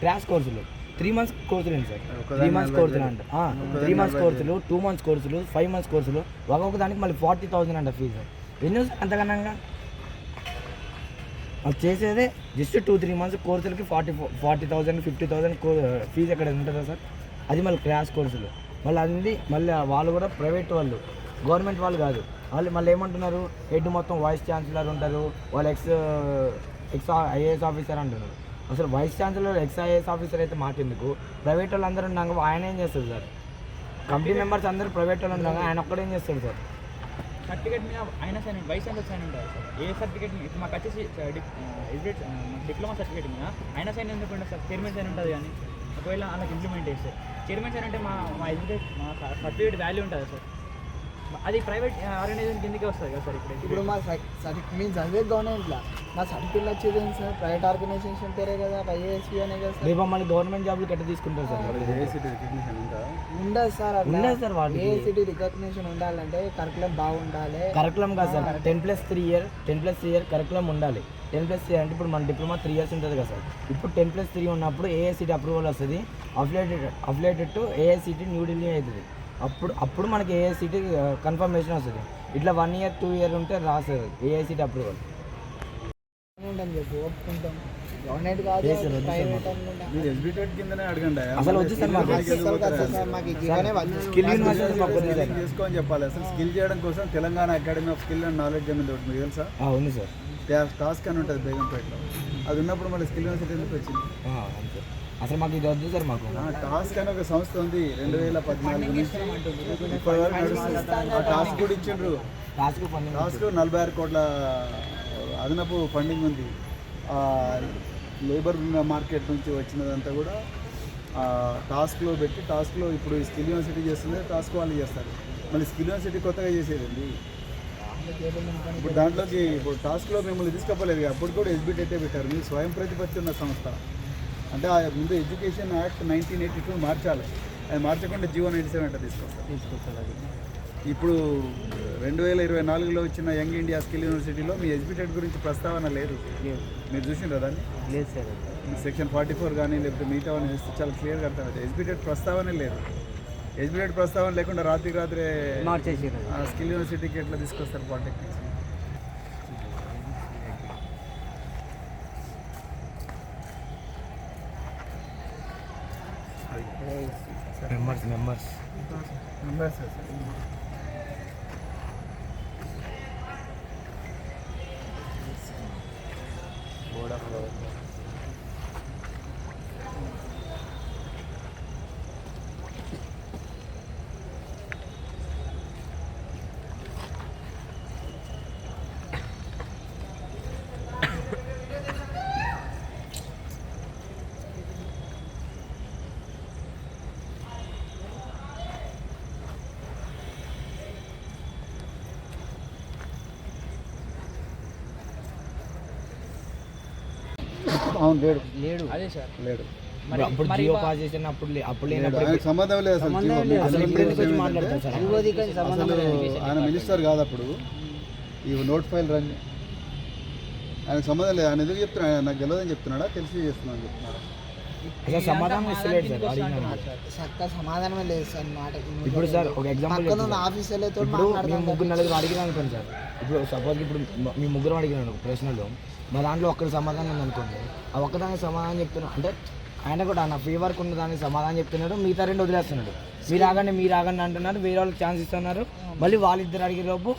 Crash కోర్సులు 3 months కోర్సులు ఏంటి సార్? 3 months కోర్సులు అంట, 3 months కోర్సులు, 2 months కోర్సులు, 5 months కోర్సులు, ఒక్కొక్క దానికి మళ్ళీ 40,000 అంట ఫీజు. ఎన్ని అంతకనంగా అది చేసేదే జస్ట్ 2-3 months కోర్సులకి 40,000 50,000 ఫీజు ఎక్కడ ఉంటుందా సార్? అది మళ్ళీ క్రాష్ కోర్సులు. మళ్ళీ అది మళ్ళీ వాళ్ళు కూడా ప్రైవేట్ వాళ్ళు, గవర్నమెంట్ వాళ్ళు కాదు. వాళ్ళు మళ్ళీ ఏమంటున్నారు, హెడ్ మొత్తం వైస్ ఛాన్సలర్ ఉంటారు, వాళ్ళు ఎక్స్ ఐఏఎస్ ఆఫీసర్ అంటున్నారు. అసలు vice chancellor ex IAS officer అయితే మాకెందుకు? ప్రైవేట్ వాళ్ళు అందరూ ఉన్నాక ఆయన ఏం చేస్తారు సార్? కంపెనీ మెంబర్స్ అందరూ ప్రైవేట్ వాళ్ళు ఉన్నాక ఆయన ఒక్కడేం చేస్తాడు సార్? సర్టిఫికేట్ మీద అయినా సైన్ వైస్ ఛాన్సలర్ సైన్ ఉంటుంది సార్. ఏ సర్టిఫికేట్ ఇప్పుడు మాకు వచ్చేసి డిప్లొమా సర్టిఫికేట్ మీద అయినా సైన్ ఎందుకు ఉంటుంది సార్? చైర్మన్ సైన్ ఉంటుంది. కానీ ఒకవేళ అలాగ ఇంప్లిమెంట్ చేస్తే చైర్మన్ సైన్ అంటే మా ఎడ్యుకేట్ మా సర్టిఫికేట్ వాల్యూ ఉంటుంది సార్. అది ప్రైవేట్ ఆర్గనైజేషన్ కిందకే వస్తుంది కదా సార్. ఇప్పుడు మా మేము చదివే గవర్నమెంట్లో మా సర్టిఫికేట్ వచ్చేది ఏంటి సార్? ప్రైవేట్ ఆర్గనైజేషన్ పేరే కదా, ఐఏఎస్పీ అనే కదా సార్. రేపు మళ్ళీ గవర్నమెంట్ జాబ్లు ఎట్లా తీసుకుంటారు సార్? ఉండదు సార్, ఉండదు సార్. వాళ్ళు ఏఐసిటీ రికగ్నిషన్ ఉండాలంటే కరికులం బాగుండాలి. కరికులం కాదు సార్, 10+3 year కరికులం ఉండాలి. 10+3 అంటే ఇప్పుడు మన డిప్లొమా 3 years ఉంటుంది కదా సార్. ఇప్పుడు 10+3 ఉన్నప్పుడు ఏఐసిటీ అప్రూవల్ వస్తుంది. అఫిలియేటెడ్ టు ఏఐసిటీ న్యూఢిల్లీ అవుతుంది. అప్పుడు మనకి ఏఐసిటీ కన్ఫర్మేషన్ వస్తుంది. ఇట్లా 1 year 2 year ఉంటే రాస్తుంది ఏఐసిటీ అప్రూవల్. చెప్పి ఒప్పుకుంటాం. గవర్నమెంట్ కాదు, ప్రైవేట్ అనుకుంటా. మీరు ఎస్బిటెట్ కిందనే అడగండి. అసలు వచ్చి సార్ మాకు స్కిల్ యూనివర్సిటీ చేసుకోని చెప్పాలి. అసలు స్కిల్ చేయడం కోసం Telangana academy of skill and knowledge అనేది ఒకటి మీకు తెలుసా? ఉంది సార్. టాస్క్ అని ఉంటుంది బేగంపేటలో. అది ఉన్నప్పుడు మళ్ళీ స్కిల్ యూనివర్సిటీ ఎందుకు వచ్చింది? అసలు మాకు ఇది వద్దు సార్. మాకు టాస్క్ అని ఒక సంస్థ ఉంది 2014 నుంచి ఇప్పటి వరకు నడుస్తుంది. ఆ టాస్క్ కూడా ఇచ్చిండ్రు. టాస్క్ 46 కోట్ల అదనపు ఫండింగ్ ఉంది. లేబర్ మార్కెట్ నుంచి వచ్చినదంతా కూడా టాస్క్లో పెట్టి, టాస్క్లో ఇప్పుడు స్కిల్ యూనివర్సిటీ చేస్తుంది, టాస్క్ వాళ్ళు చేస్తారు. మళ్ళీ స్కిల్ యూనివర్సిటీ కొత్తగా చేసేది. ఇప్పుడు దాంట్లోకి ఇప్పుడు టాస్క్లో మిమ్మల్ని తీసుకపోలేదు. అప్పుడు కూడా ఎస్బిటెట్టే పెట్టారు. మీరు స్వయం ప్రతిపత్తి ఉన్న సంస్థ. అంటే ముందు ఎడ్యుకేషన్ యాక్ట్ 1982 మార్చాలి. అది మార్చకుండా జీవో 97 అంటే తీసుకొస్తారు. ఇప్పుడు 2024లో వచ్చిన యంగ్ ఇండియా స్కిల్ యూనివర్సిటీలో మీ ఎస్బిటెట్ గురించి ప్రస్తావన లేదు. మీరు చూసిండ్రా దాన్ని? లేదు సార్. సెక్షన్ 44 కానీ లేకపోతే మిగతా చూస్తే చాలా క్లియర్గా అర్థమవుతుంది. ఎస్బిటెట్ ప్రస్తావనే లేదు. ఎస్బిటెట్ ప్రస్తావన లేకుండా రాత్రే స్కిల్ యూనివర్సిటీకి ఎట్లా తీసుకొస్తారు పాలిటెక్నిక్స్? మెంబర్స్ అవును, లేడు. అదే సార్. లేడు. అప్పుడు జియో పాస్ చేసిన అప్పుడు లేనప్పుడు సంబంధం లేదు అసలు. ఆయన మినిస్టర్ కాదు అప్పుడు. ఈ నోట్ ఫైల్ రన్ ఆయనకు సంబంధం లేదు. ఆయన ఎందుకు చెప్తున్నాడు? ఆయన నాకు తెలియదని చెప్తున్నాడా, తెలిసి చేస్తున్నాను చెప్తున్నాడా? సమాధానం ఇస్తలేదు సార్. సమాధానమే లేదు సార్. మాట ఇప్పుడు సార్ ఒక ఎగ్జాంపుల్, ఆఫీసర్లతో ఇప్పుడు మేము 3-4 అడిగినా అనుకోండి సార్. ఇప్పుడు సపోజ్ ఇప్పుడు మీ 3 అడిగినాను ప్రశ్నలు, మా దాంట్లో ఒక్కటి సమాధానం ఉందనుకోండి, ఆ ఒక్కదానికి సమాధానం చెప్తున్నా అంటే ఆయన కూడా నా ఫీ వర్క్ ఉన్న దానికి సమాధానం చెప్తున్నాడు, మిగతా 2 వదిలేస్తున్నాడు. మీరు ఆగండి అంటున్నారు, వేరే వాళ్ళకి ఛాన్స్ ఇస్తున్నారు. మళ్ళీ వాళ్ళిద్దరు అడిగే లోపు